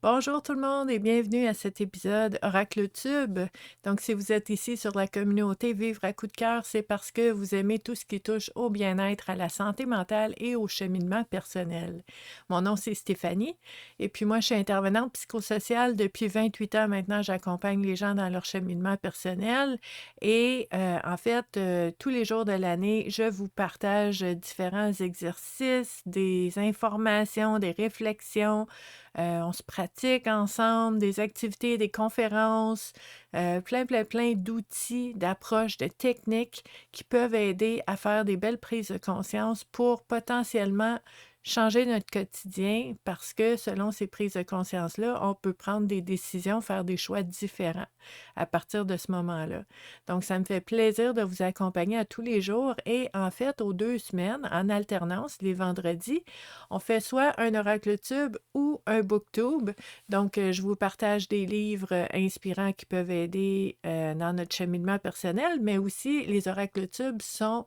Bonjour tout le monde et bienvenue à cet épisode Oracle Tube. Donc, si vous êtes ici sur la communauté Vivre à coup de cœur, c'est parce que vous aimez tout ce qui touche au bien-être, à la santé mentale et au cheminement personnel. Mon nom, c'est Stéphanie et puis moi, je suis intervenante psychosociale depuis 28 ans maintenant. J'accompagne les gens dans leur cheminement personnel et en fait, tous les jours de l'année, je vous partage différents exercices, des informations, des réflexions. On se pratique ensemble, des activités, des conférences, plein d'outils, d'approches, de techniques qui peuvent aider à faire des belles prises de conscience pour potentiellement changer notre quotidien parce que selon ces prises de conscience-là, on peut prendre des décisions, faire des choix différents à partir de ce moment-là. Donc, ça me fait plaisir de vous accompagner à tous les jours et en fait, aux 2 semaines, en alternance, les vendredis, on fait soit un oracle tube ou un booktube. Donc, je vous partage des livres inspirants qui peuvent aider dans notre cheminement personnel, mais aussi les oracles tubes sont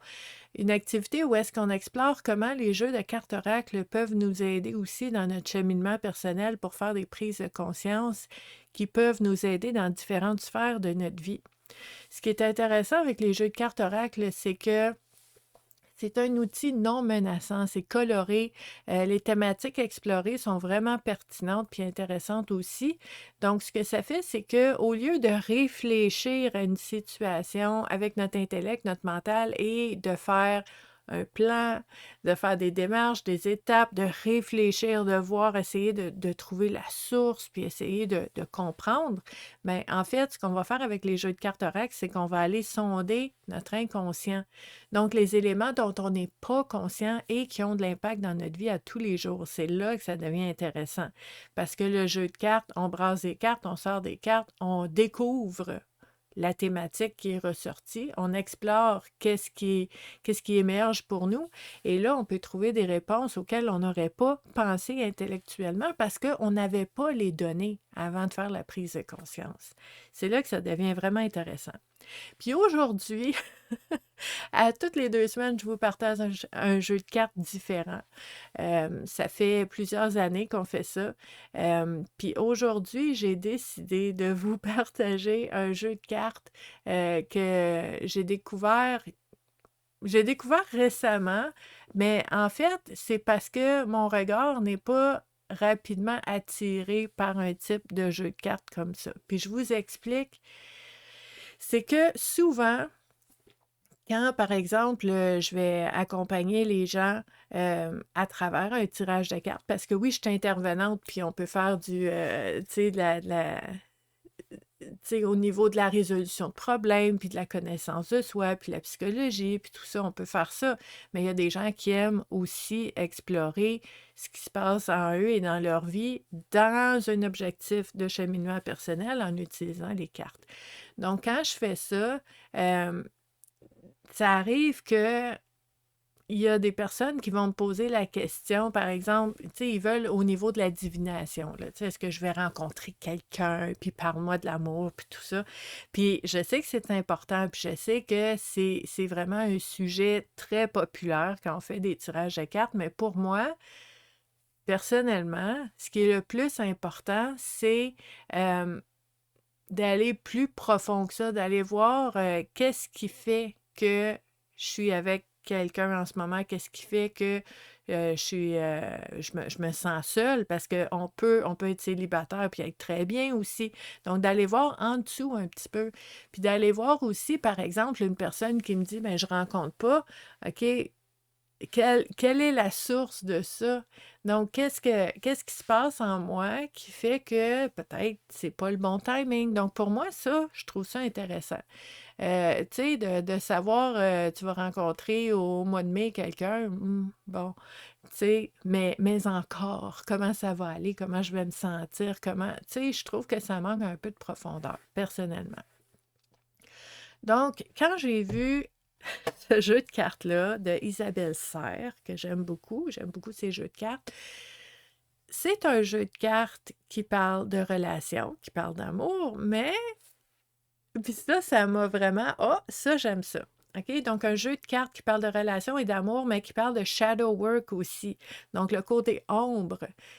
une activité où est-ce qu'on explore comment les jeux de cartes oracle peuvent nous aider aussi dans notre cheminement personnel pour faire des prises de conscience qui peuvent nous aider dans différentes sphères de notre vie. Ce qui est intéressant avec les jeux de cartes oracle, c'est que c'est un outil non menaçant, c'est coloré. Les thématiques explorées sont vraiment pertinentes puis intéressantes aussi. Donc, ce que ça fait, c'est que au lieu de réfléchir à une situation avec notre intellect, notre mental et de faire un plan, de faire des démarches, des étapes, de réfléchir, de voir, essayer de trouver la source, puis essayer de comprendre, mais en fait, ce qu'on va faire avec les jeux de cartes Oracle, c'est qu'on va aller sonder notre inconscient. Donc, les éléments dont on n'est pas conscient et qui ont de l'impact dans notre vie à tous les jours, c'est là que ça devient intéressant. Parce que le jeu de cartes, on brasse des cartes, on sort des cartes, on découvre la thématique qui est ressortie, on explore qu'est-ce qui émerge pour nous, et là, on peut trouver des réponses auxquelles on n'aurait pas pensé intellectuellement parce qu'on n'avait pas les données avant de faire la prise de conscience. C'est là que ça devient vraiment intéressant. Puis aujourd'hui, à toutes les 2 semaines, je vous partage un jeu de cartes différent. Ça fait plusieurs années qu'on fait ça. Puis aujourd'hui, j'ai décidé de vous partager un jeu de cartes que j'ai découvert récemment, mais en fait, c'est parce que mon regard n'est pas rapidement attiré par un type de jeu de cartes comme ça. Puis je vous explique, c'est que souvent, quand, par exemple, je vais accompagner les gens, à travers un tirage de cartes, parce que oui, je suis intervenante, puis on peut faire tu sais, tu sais, au niveau de la résolution de problèmes, puis de la connaissance de soi, puis la psychologie, puis tout ça, on peut faire ça. Mais il y a des gens qui aiment aussi explorer ce qui se passe en eux et dans leur vie dans un objectif de cheminement personnel en utilisant les cartes. Donc, quand je fais ça, hem ça arrive que il y a des personnes qui vont me poser la question, par exemple, tu sais, ils veulent au niveau de la divination, là, tu sais, est-ce que je vais rencontrer quelqu'un, puis parle-moi de l'amour, puis tout ça. Puis je sais que c'est important, puis je sais que c'est vraiment un sujet très populaire quand on fait des tirages de cartes, mais pour moi, personnellement, ce qui est le plus important, c'est euh, d'aller plus profond que ça, d'aller voir qu'est-ce qui fait que je suis avec quelqu'un en ce moment, qu'est-ce qui fait que je me sens seule, parce qu'on peut être célibataire puis être très bien aussi. Donc, d'aller voir en dessous un petit peu. Puis d'aller voir aussi, par exemple, une personne qui me dit, ben je rencontre pas, OK, quelle est la source de ça? Donc, qu'est-ce qui se passe en moi qui fait que peut-être c'est pas le bon timing? Donc, pour moi, ça, je trouve ça intéressant. Tu sais, de savoir, tu vas rencontrer au mois de mai quelqu'un, bon, tu sais, mais encore, comment ça va aller? Comment je vais me sentir? Comment, tu sais, je trouve que ça manque un peu de profondeur, personnellement. Donc, quand j'ai vu ce jeu de cartes-là de Isabelle Serre, que j'aime beaucoup ces jeux de cartes, c'est un jeu de cartes qui parle de relations, qui parle d'amour, mais puis ça m'a vraiment, ça, j'aime ça. OK? Donc, un jeu de cartes qui parle de relations et d'amour, mais qui parle de shadow work aussi. Donc, le côté ombre.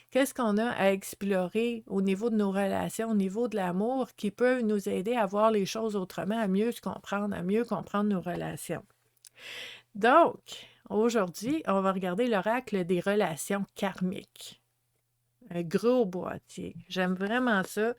Qu'est-ce qu'on a à explorer au niveau de nos relations, au niveau de l'amour, qui peut nous aider à voir les choses autrement, à mieux se comprendre, à mieux comprendre nos relations. Donc, aujourd'hui, on va regarder l'oracle des relations karmiques. Un gros boîtier. J'aime vraiment ça.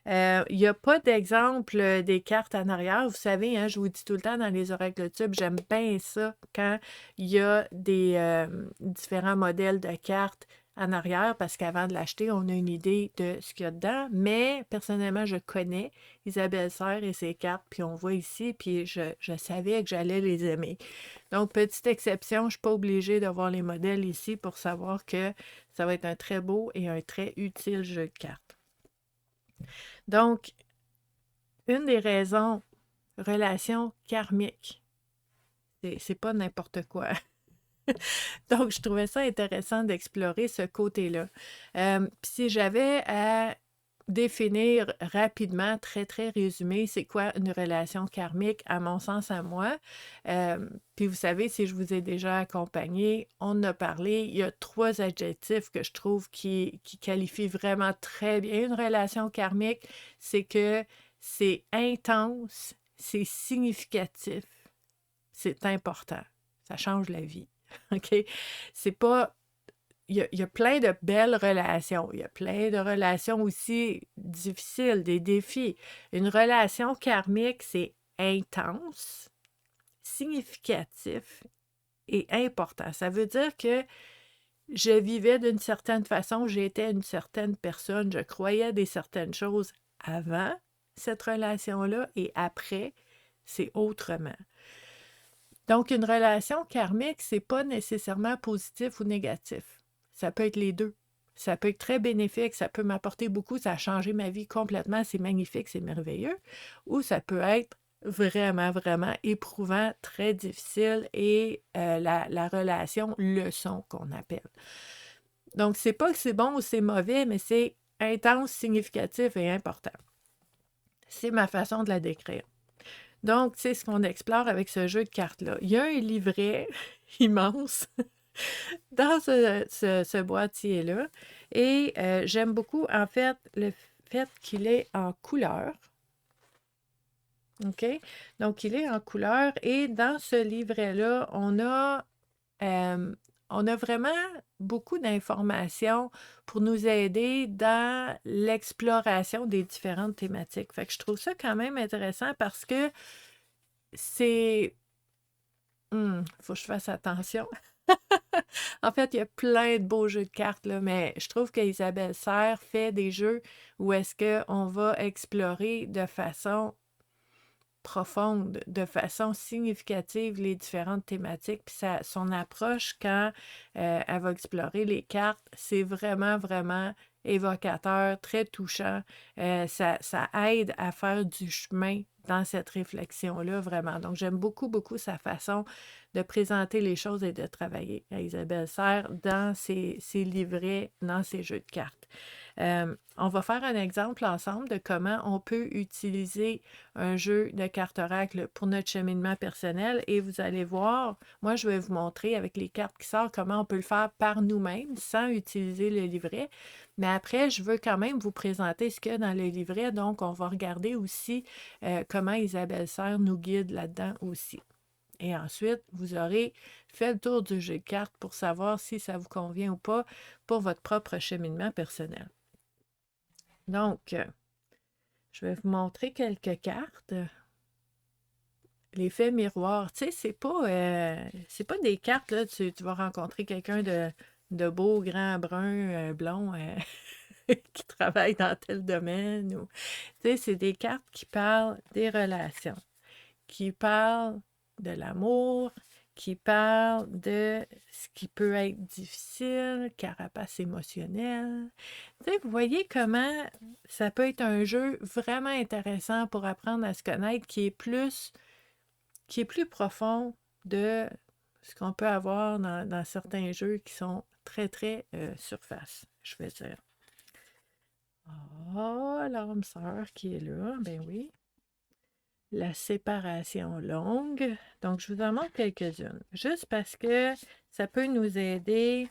Il n'y a pas d'exemple des cartes en arrière. Vous savez, hein, je vous dis tout le temps dans les oracles tubes, j'aime bien ça quand il y a des différents modèles de cartes en arrière parce qu'avant de l'acheter, on a une idée de ce qu'il y a dedans. Mais personnellement, je connais Isabelle Serre et ses cartes, puis on voit ici, puis je savais que j'allais les aimer. Donc, petite exception, je ne suis pas obligée de voir les modèles ici pour savoir que ça va être un très beau et un très utile jeu de cartes. Donc, une des raisons, relation karmique. C'est pas n'importe quoi. Donc, je trouvais ça intéressant d'explorer ce côté-là. Si j'avais à définir rapidement, très, très résumé, c'est quoi une relation karmique, à mon sens, à moi. Puis vous savez, si je vous ai déjà accompagné, on en a parlé, il y a 3 adjectifs que je trouve qui qualifient vraiment très bien une relation karmique. C'est que c'est intense, c'est significatif, c'est important. Ça change la vie. OK? C'est pas il y a plein de belles relations. Il y a plein de relations aussi difficiles, des défis. Une relation karmique, c'est intense, significatif et important. Ça veut dire que je vivais d'une certaine façon, j'étais une certaine personne, je croyais des certaines choses avant cette relation-là et après, c'est autrement. Donc, une relation karmique, c'est pas nécessairement positif ou négatif. Ça peut être les deux. Ça peut être très bénéfique, ça peut m'apporter beaucoup, ça a changé ma vie complètement, c'est magnifique, c'est merveilleux. Ou ça peut être vraiment, vraiment éprouvant, très difficile et la relation leçon qu'on appelle. Donc, c'est pas que c'est bon ou c'est mauvais, mais c'est intense, significatif et important. C'est ma façon de la décrire. Donc, c'est ce qu'on explore avec ce jeu de cartes-là. Il y a un livret immense dans ce boîtier-là et j'aime beaucoup, en fait, le fait qu'il est en couleur. OK? Donc, il est en couleur et dans ce livret-là, on a vraiment beaucoup d'informations pour nous aider dans l'exploration des différentes thématiques. Fait que je trouve ça quand même intéressant parce que c'est faut que je fasse attention. En fait, il y a plein de beaux jeux de cartes, là, mais je trouve qu'Isabelle Serre fait des jeux où est-ce qu'on va explorer de façon profonde, de façon significative les différentes thématiques. Puis son approche quand elle va explorer les cartes, c'est vraiment, vraiment évocateur, très touchant. Ça aide à faire du chemin dans cette réflexion-là, vraiment. Donc, j'aime beaucoup, beaucoup sa façon de présenter les choses et de travailler à Isabelle Serre dans ses livrets, dans ses jeux de cartes. On va faire un exemple ensemble de comment on peut utiliser un jeu de cartes oracle pour notre cheminement personnel et vous allez voir, moi je vais vous montrer avec les cartes qui sortent comment on peut le faire par nous-mêmes sans utiliser le livret. Mais après, je veux quand même vous présenter ce qu'il y a dans le livret, donc on va regarder aussi comment Isabelle Serre nous guide là-dedans aussi. Et ensuite, vous aurez fait le tour du jeu de cartes pour savoir si ça vous convient ou pas pour votre propre cheminement personnel. Donc, je vais vous montrer quelques cartes. L'effet miroir, tu sais, c'est pas des cartes, là, tu vas rencontrer quelqu'un de beau, grand, brun, blond, qui travaille dans tel domaine. Ou, tu sais, c'est des cartes qui parlent des relations, qui parlent de l'amour, qui parlent de ce qui peut être difficile, carapace émotionnelle. Tu sais, vous voyez comment ça peut être un jeu vraiment intéressant pour apprendre à se connaître, qui est plus profond de ce qu'on peut avoir dans certains jeux qui sont très, très surface, je vais dire. Oh, l'âme sœur qui est là, ben oui. la séparation longue. Donc, je vous en montre quelques-unes, juste parce que ça peut nous aider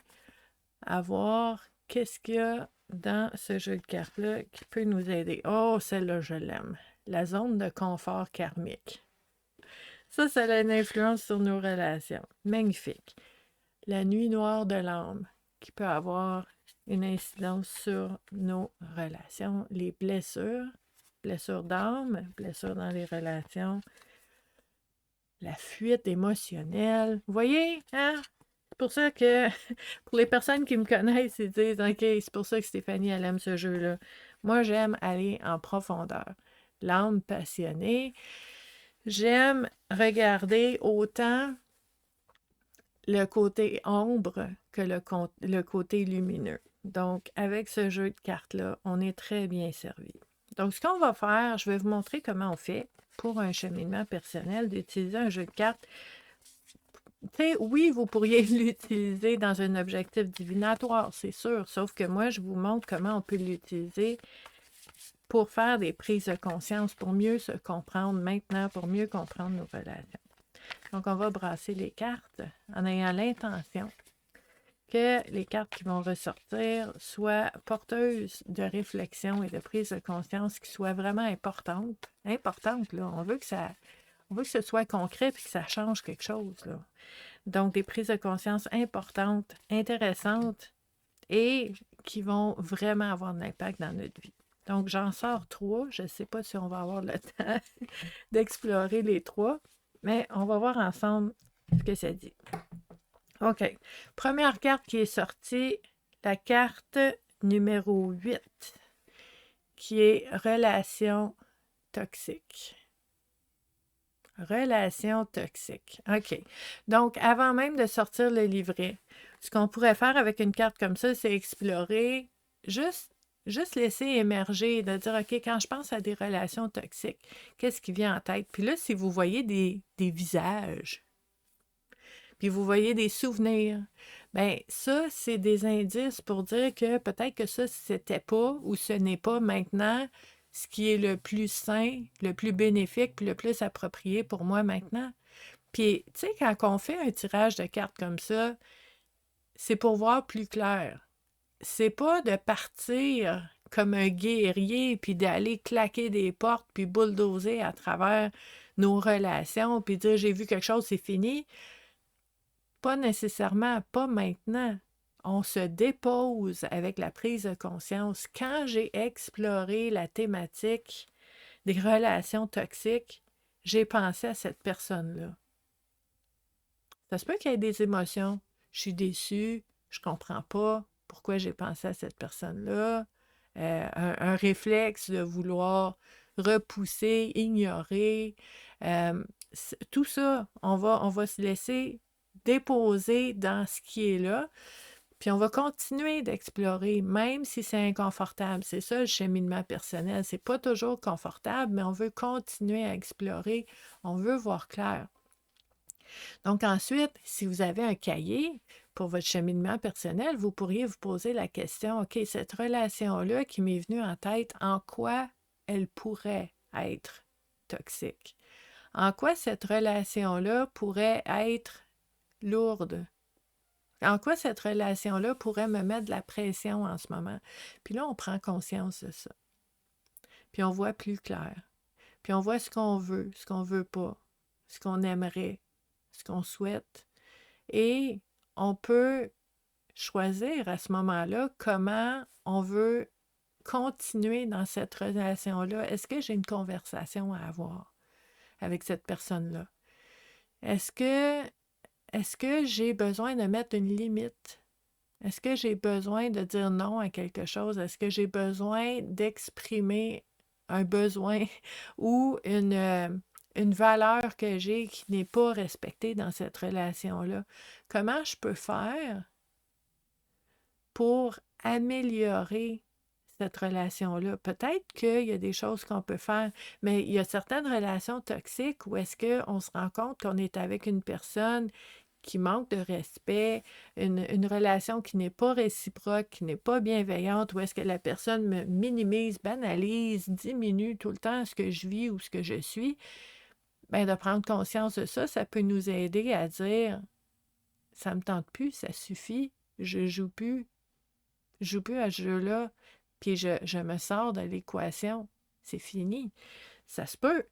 à voir qu'est-ce qu'il y a dans ce jeu de cartes-là qui peut nous aider. Oh, celle-là, je l'aime. La zone de confort karmique. Ça a une influence sur nos relations. Magnifique. La nuit noire de l'âme, qui peut avoir une incidence sur nos relations. Les blessures d'âme, blessures dans les relations, la fuite émotionnelle. Vous voyez, hein? C'est pour ça que, pour les personnes qui me connaissent, ils disent, OK, c'est pour ça que Stéphanie, elle aime ce jeu-là. Moi, j'aime aller en profondeur. L'âme passionnée. J'aime regarder autant le côté ombre que le côté lumineux. Donc, avec ce jeu de cartes-là, on est très bien servi. Donc, ce qu'on va faire, je vais vous montrer comment on fait pour un cheminement personnel d'utiliser un jeu de cartes. Oui, vous pourriez l'utiliser dans un objectif divinatoire, c'est sûr, sauf que moi, je vous montre comment on peut l'utiliser pour faire des prises de conscience, pour mieux se comprendre maintenant, pour mieux comprendre nos relations. Donc, on va brasser les cartes en ayant l'intention que les cartes qui vont ressortir soient porteuses de réflexion et de prise de conscience qui soient vraiment importantes. Importantes, là. On veut que ce soit concret et que ça change quelque chose, là. Donc, des prises de conscience importantes, intéressantes et qui vont vraiment avoir de l'impact dans notre vie. Donc, j'en sors 3. Je ne sais pas si on va avoir le temps d'explorer les 3, mais on va voir ensemble ce que ça dit. OK. Première carte qui est sortie, la carte numéro 8, qui est relation toxique. Relation toxique. OK. Donc, avant même de sortir le livret, ce qu'on pourrait faire avec une carte comme ça, c'est explorer, juste laisser émerger, de dire, OK, quand je pense à des relations toxiques, qu'est-ce qui vient en tête? Puis là, si vous voyez des visages, puis vous voyez des souvenirs, bien, ça, c'est des indices pour dire que peut-être que ça, c'était pas ou ce n'est pas maintenant ce qui est le plus sain, le plus bénéfique, puis le plus approprié pour moi maintenant. Puis, tu sais, quand on fait un tirage de cartes comme ça, c'est pour voir plus clair. C'est pas de partir comme un guerrier, puis d'aller claquer des portes, puis bulldozer à travers nos relations, puis dire « j'ai vu quelque chose, c'est fini ». Pas nécessairement, pas maintenant. On se dépose avec la prise de conscience. Quand j'ai exploré la thématique des relations toxiques, j'ai pensé à cette personne-là. Ça se peut qu'il y ait des émotions. Je suis déçue, je ne comprends pas pourquoi j'ai pensé à cette personne-là. Un réflexe de vouloir repousser, ignorer. Tout ça, on va se laisser déposer dans ce qui est là, puis on va continuer d'explorer, même si c'est inconfortable. C'est ça le cheminement personnel. C'est pas toujours confortable, mais on veut continuer à explorer. On veut voir clair. Donc ensuite, si vous avez un cahier pour votre cheminement personnel, vous pourriez vous poser la question, OK, cette relation-là qui m'est venue en tête, en quoi elle pourrait être toxique? En quoi cette relation-là pourrait être lourde? En quoi cette relation-là pourrait me mettre de la pression en ce moment? Puis là, on prend conscience de ça. Puis on voit plus clair. Puis on voit ce qu'on veut pas, ce qu'on aimerait, ce qu'on souhaite. Et on peut choisir à ce moment-là comment on veut continuer dans cette relation-là. Est-ce que j'ai une conversation à avoir avec cette personne-là? Est-ce que j'ai besoin de mettre une limite? Est-ce que j'ai besoin de dire non à quelque chose? Est-ce que j'ai besoin d'exprimer un besoin ou une valeur que j'ai qui n'est pas respectée dans cette relation-là? Comment je peux faire pour améliorer cette relation-là? Peut-être qu'il y a des choses qu'on peut faire, mais il y a certaines relations toxiques où est-ce qu'on se rend compte qu'on est avec une personne qui manque de respect, une relation qui n'est pas réciproque, qui n'est pas bienveillante, où est-ce que la personne me minimise, banalise, diminue tout le temps ce que je vis ou ce que je suis. bien, de prendre conscience de ça, ça peut nous aider à dire « ça me tente plus, ça suffit, je joue plus à ce jeu-là, puis je me sors de l'équation, c'est fini. » Ça se peut,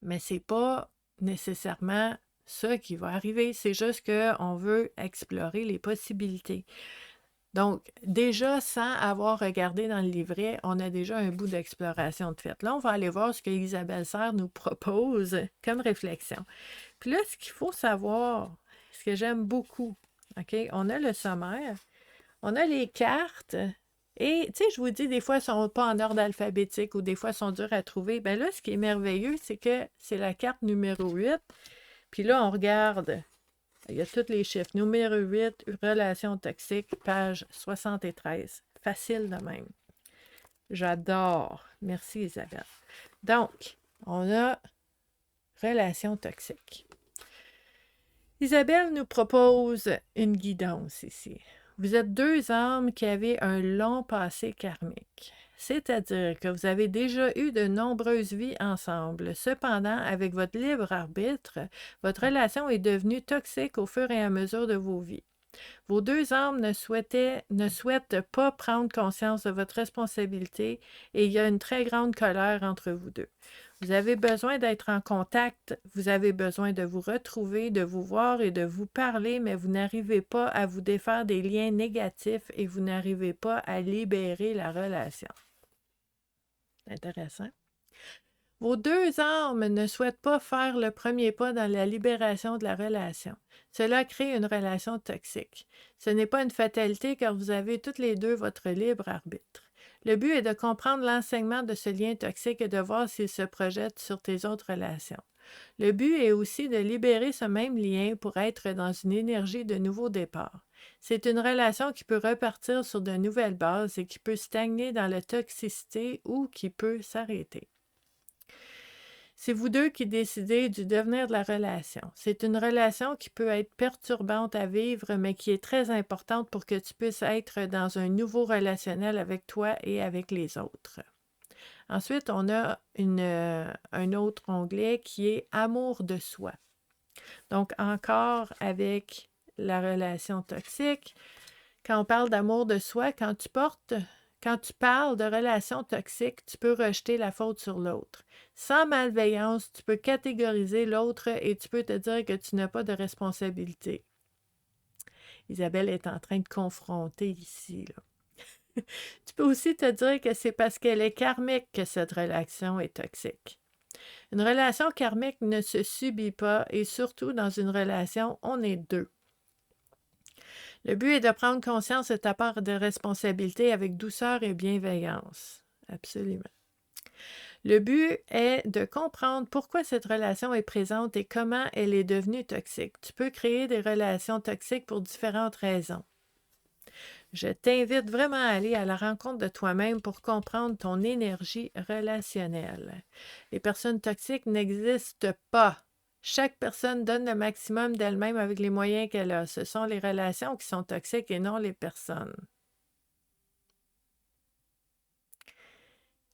mais c'est pas nécessairement ça qui va arriver, c'est juste qu'on veut explorer les possibilités. Donc, déjà, sans avoir regardé dans le livret, on a déjà un bout d'exploration de fait. Là, on va aller voir ce que Isabelle Serre nous propose comme réflexion. Puis là, ce qu'il faut savoir, ce que j'aime beaucoup, OK? On a le sommaire, on a les cartes, et, tu sais, je vous dis, des fois, elles ne sont pas en ordre alphabétique ou des fois, elles sont dures à trouver. Bien là, ce qui est merveilleux, c'est que c'est la carte numéro 8. Puis là, on regarde, il y a tous les chiffres. Numéro 8, relations toxiques, page 73. Facile de même. J'adore. Merci, Isabelle. Donc, on a relations toxiques. Isabelle nous propose une guidance ici. Vous êtes deux âmes qui avez un long passé karmique, c'est-à-dire que vous avez déjà eu de nombreuses vies ensemble. Cependant, avec votre libre arbitre, votre relation est devenue toxique au fur et à mesure de vos vies. Vos deux âmes ne souhaitent pas prendre conscience de votre responsabilité et il y a une très grande colère entre vous deux. Vous avez besoin d'être en contact, vous avez besoin de vous retrouver, de vous voir et de vous parler, mais vous n'arrivez pas à vous défaire des liens négatifs et vous n'arrivez pas à libérer la relation. Intéressant. Vos deux âmes ne souhaitent pas faire le premier pas dans la libération de la relation. Cela crée une relation toxique. Ce n'est pas une fatalité car vous avez toutes les deux votre libre arbitre. Le but est de comprendre l'enseignement de ce lien toxique et de voir s'il se projette sur tes autres relations. Le but est aussi de libérer ce même lien pour être dans une énergie de nouveau départ. C'est une relation qui peut repartir sur de nouvelles bases et qui peut stagner dans la toxicité ou qui peut s'arrêter. C'est vous deux qui décidez du devenir de la relation. C'est une relation qui peut être perturbante à vivre, mais qui est très importante pour que tu puisses être dans un nouveau relationnel avec toi et avec les autres. Ensuite, on a un autre onglet qui est « Amour de soi ». Donc, encore avec la relation toxique, quand on parle d'amour de soi, quand tu parles de relations toxiques, tu peux rejeter la faute sur l'autre. Sans malveillance, tu peux catégoriser l'autre et tu peux te dire que tu n'as pas de responsabilité. Isabelle est en train de confronter ici, là. Tu peux aussi te dire que c'est parce qu'elle est karmique que cette relation est toxique. Une relation karmique ne se subit pas et surtout dans une relation, on est deux. Le but est de prendre conscience de ta part de responsabilité avec douceur et bienveillance. Absolument. Le but est de comprendre pourquoi cette relation est présente et comment elle est devenue toxique. Tu peux créer des relations toxiques pour différentes raisons. Je t'invite vraiment à aller à la rencontre de toi-même pour comprendre ton énergie relationnelle. Les personnes toxiques n'existent pas. Chaque personne donne le maximum d'elle-même avec les moyens qu'elle a. Ce sont les relations qui sont toxiques et non les personnes.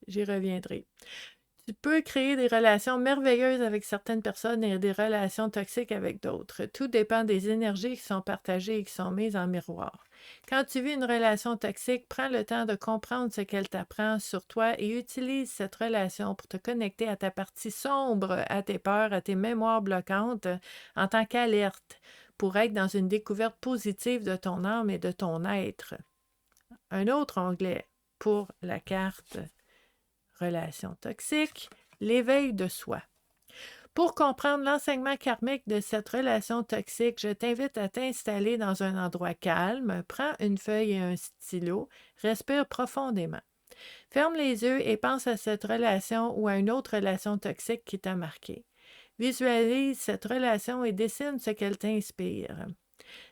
J'y reviendrai. Tu peux créer des relations merveilleuses avec certaines personnes et des relations toxiques avec d'autres. Tout dépend des énergies qui sont partagées et qui sont mises en miroir. Quand tu vis une relation toxique, prends le temps de comprendre ce qu'elle t'apprend sur toi et utilise cette relation pour te connecter à ta partie sombre, à tes peurs, à tes mémoires bloquantes, en tant qu'alerte, pour être dans une découverte positive de ton âme et de ton être. Un autre onglet pour la carte relation toxique, l'éveil de soi. Pour comprendre l'enseignement karmique de cette relation toxique, je t'invite à t'installer dans un endroit calme, prends une feuille et un stylo, respire profondément. Ferme les yeux et pense à cette relation ou à une autre relation toxique qui t'a marqué. Visualise cette relation et dessine ce qu'elle t'inspire.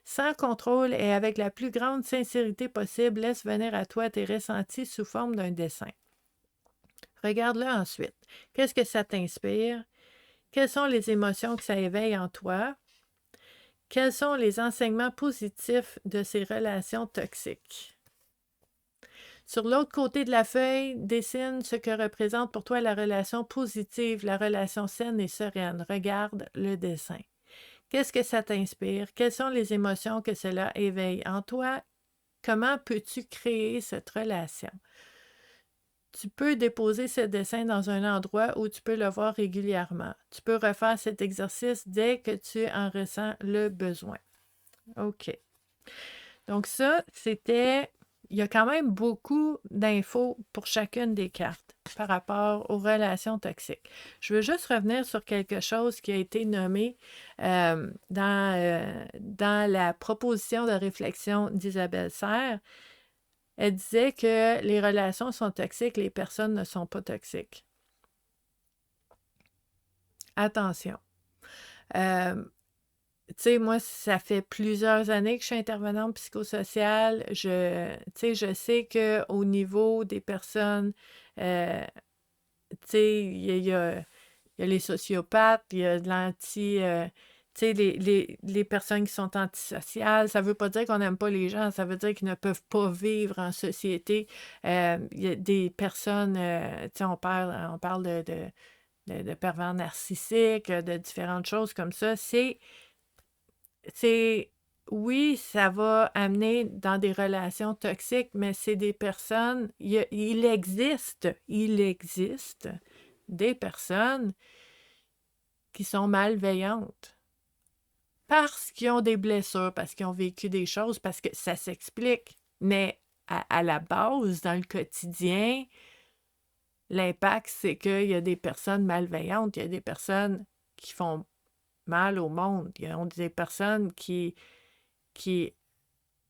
Sans contrôle et avec la plus grande sincérité possible, laisse venir à toi tes ressentis sous forme d'un dessin. Regarde-le ensuite. Qu'est-ce que ça t'inspire? Quelles sont les émotions que ça éveille en toi? Quels sont les enseignements positifs de ces relations toxiques? Sur l'autre côté de la feuille, dessine ce que représente pour toi la relation positive, la relation saine et sereine. Regarde le dessin. Qu'est-ce que ça t'inspire? Quelles sont les émotions que cela éveille en toi? Comment peux-tu créer cette relation? Tu peux déposer ce dessin dans un endroit où tu peux le voir régulièrement. Tu peux refaire cet exercice dès que tu en ressens le besoin. OK. Donc ça, c'était... Il y a quand même beaucoup d'infos pour chacune des cartes par rapport aux relations toxiques. Je veux juste revenir sur quelque chose qui a été nommé dans la proposition de réflexion d'Isabelle Serres. Elle disait que les relations sont toxiques, les personnes ne sont pas toxiques. Attention. Tu sais, moi, ça fait plusieurs années que je suis intervenante psychosociale. Je sais qu'au niveau des personnes, tu sais, il y a les sociopathes, il y a de l'anti... tu sais, les personnes qui sont antisociales, ça ne veut pas dire qu'on n'aime pas les gens, ça veut dire qu'ils ne peuvent pas vivre en société. Il y a des personnes, tu sais, on parle de pervers narcissiques, de différentes choses comme ça. Oui, ça va amener dans des relations toxiques, mais c'est des personnes, il existe des personnes qui sont malveillantes parce qu'ils ont des blessures, parce qu'ils ont vécu des choses, parce que ça s'explique. Mais à la base, dans le quotidien, l'impact, c'est qu'il y a des personnes malveillantes, il y a des personnes qui font mal au monde, il y a des personnes qui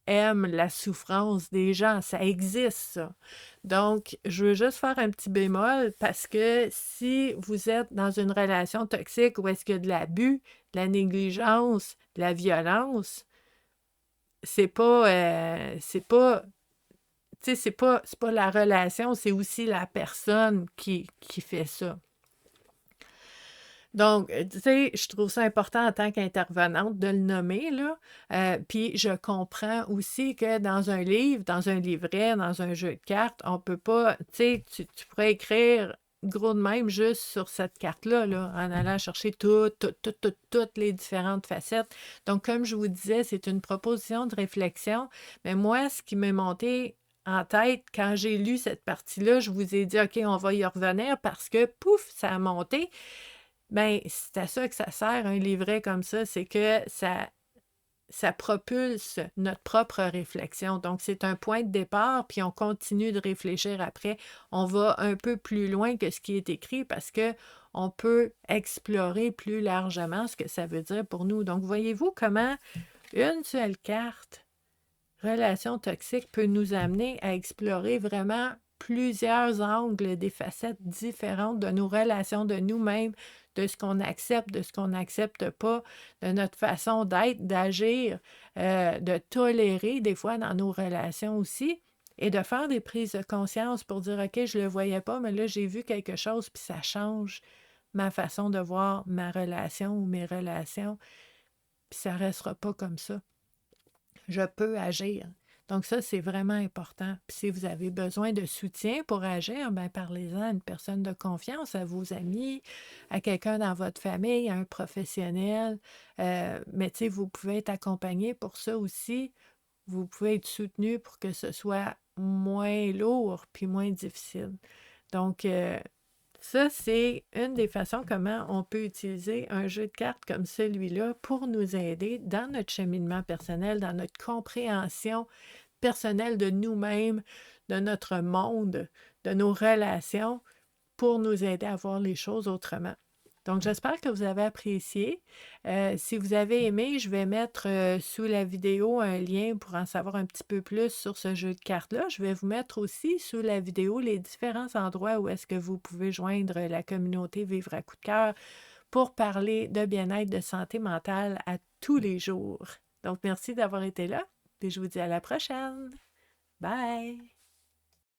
aiment la souffrance des gens. Ça existe, ça. Donc, je veux juste faire un petit bémol parce que si vous êtes dans une relation toxique où est-ce qu'il y a de l'abus, de la négligence, de la violence, c'est pas, tu sais, c'est pas la relation, c'est aussi la personne qui fait ça. Donc, tu sais, je trouve ça important en tant qu'intervenante de le nommer, là. Puis je comprends aussi que dans un livre, dans un livret, dans un jeu de cartes, on peut pas, tu sais, tu pourrais écrire gros de même juste sur cette carte-là, là, en allant chercher toutes les différentes facettes. Donc, comme je vous disais, c'est une proposition de réflexion. Mais moi, ce qui m'est monté en tête quand j'ai lu cette partie-là, je vous ai dit, OK, on va y revenir parce que, pouf, ça a monté. Bien, c'est à ça que ça sert, un livret comme ça, c'est que ça propulse notre propre réflexion. Donc, c'est un point de départ, puis on continue de réfléchir après. On va un peu plus loin que ce qui est écrit parce que on peut explorer plus largement ce que ça veut dire pour nous. Donc, voyez-vous comment une seule carte, relation toxique, peut nous amener à explorer vraiment plusieurs angles, des facettes différentes de nos relations, de nous-mêmes, de ce qu'on accepte, de ce qu'on n'accepte pas, de notre façon d'être, d'agir, de tolérer des fois dans nos relations aussi, et de faire des prises de conscience pour dire, OK, je ne le voyais pas, mais là, j'ai vu quelque chose, puis ça change ma façon de voir ma relation ou mes relations, puis ça ne restera pas comme ça. Je peux agir. Donc ça, c'est vraiment important. Puis si vous avez besoin de soutien pour agir, bien parlez-en à une personne de confiance, à vos amis, à quelqu'un dans votre famille, à un professionnel. Mais tu sais, vous pouvez être accompagné pour ça aussi. Vous pouvez être soutenu pour que ce soit moins lourd puis moins difficile. Donc, ça, c'est une des façons comment on peut utiliser un jeu de cartes comme celui-là pour nous aider dans notre cheminement personnel, dans notre compréhension personnelle de nous-mêmes, de notre monde, de nos relations, pour nous aider à voir les choses autrement. Donc, j'espère que vous avez apprécié. Si vous avez aimé, je vais mettre sous la vidéo un lien pour en savoir un petit peu plus sur ce jeu de cartes-là. Je vais vous mettre aussi sous la vidéo les différents endroits où est-ce que vous pouvez joindre la communauté Vivre à coup de cœur pour parler de bien-être, de santé mentale à tous les jours. Donc, merci d'avoir été là et je vous dis à la prochaine. Bye!